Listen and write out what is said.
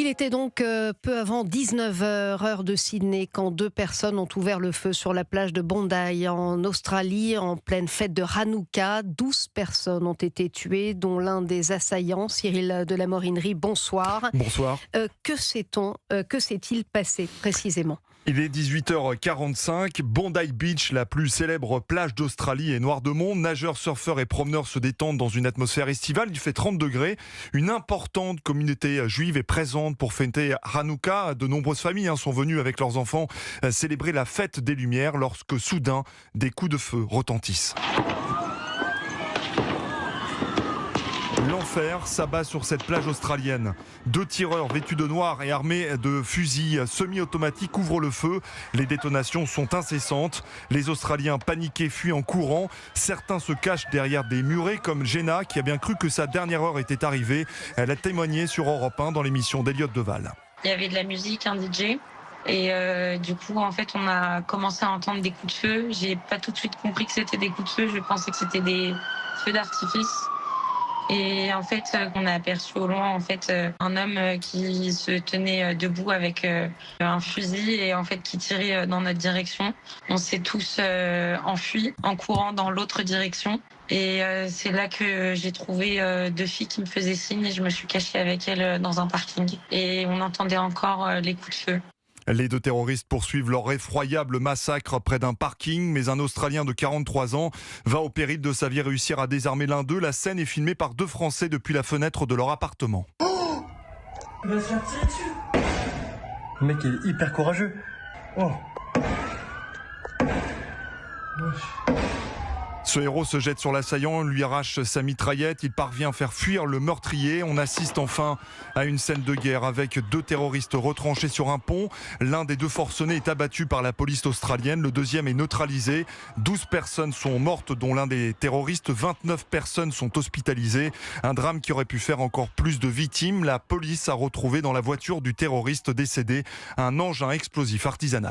était donc peu avant 19h, heure de Sydney, quand deux personnes ont ouvert le feu sur la plage de Bondi, en Australie, en pleine fête de Hanouka. 12 personnes ont été tuées, dont l'un des assaillants, Cyril de la Morinerie. Bonsoir. Bonsoir. Que sait-on, que s'est-il passé précisément ? Il est 18h45, Bondi Beach, la plus célèbre plage d'Australie, est noire de monde. Nageurs, surfeurs et promeneurs se détendent dans une atmosphère estivale. Il fait 30 degrés. Une importante communauté juive est présente pour fêter Hanouka. De nombreuses familles sont venues avec leurs enfants célébrer la fête des Lumières lorsque soudain des coups de feu retentissent. L'enfer s'abat sur cette plage australienne. Deux tireurs vêtus de noir et armés de fusils semi-automatiques ouvrent le feu. Les détonations sont incessantes. Les Australiens paniqués fuient en courant. Certains se cachent derrière des murets comme Jenna qui a bien cru que sa dernière heure était arrivée. Elle a témoigné sur Europe 1 dans l'émission d'Eliott Deval. Il y avait de la musique, un DJ. Et du coup, en fait, on a commencé à entendre des coups de feu. J'ai pas tout de suite compris que c'était des coups de feu. Je pensais que c'était des feux d'artifice. Et en fait, on a aperçu au loin un homme qui se tenait debout avec un fusil et en fait qui tirait dans notre direction. On s'est tous enfuis en courant dans l'autre direction. Et c'est là que j'ai trouvé deux filles qui me faisaient signe et je me suis cachée avec elles dans un parking. Et on entendait encore les coups de feu. Les deux terroristes poursuivent leur effroyable massacre près d'un parking, mais un Australien de 43 ans va au péril de sa vie réussir à désarmer l'un d'eux. La scène est filmée par deux Français depuis la fenêtre de leur appartement. Oh, il va se faire tirer dessus. Le mec est hyper courageux. Oh. Wesh. Ce héros se jette sur l'assaillant, lui arrache sa mitraillette, il parvient à faire fuir le meurtrier. On assiste enfin à une scène de guerre avec deux terroristes retranchés sur un pont. L'un des deux forcenés est abattu par la police australienne, le deuxième est neutralisé. 12 personnes sont mortes, dont l'un des terroristes. 29 personnes sont hospitalisées. Un drame qui aurait pu faire encore plus de victimes. La police a retrouvé dans la voiture du terroriste décédé un engin explosif artisanal.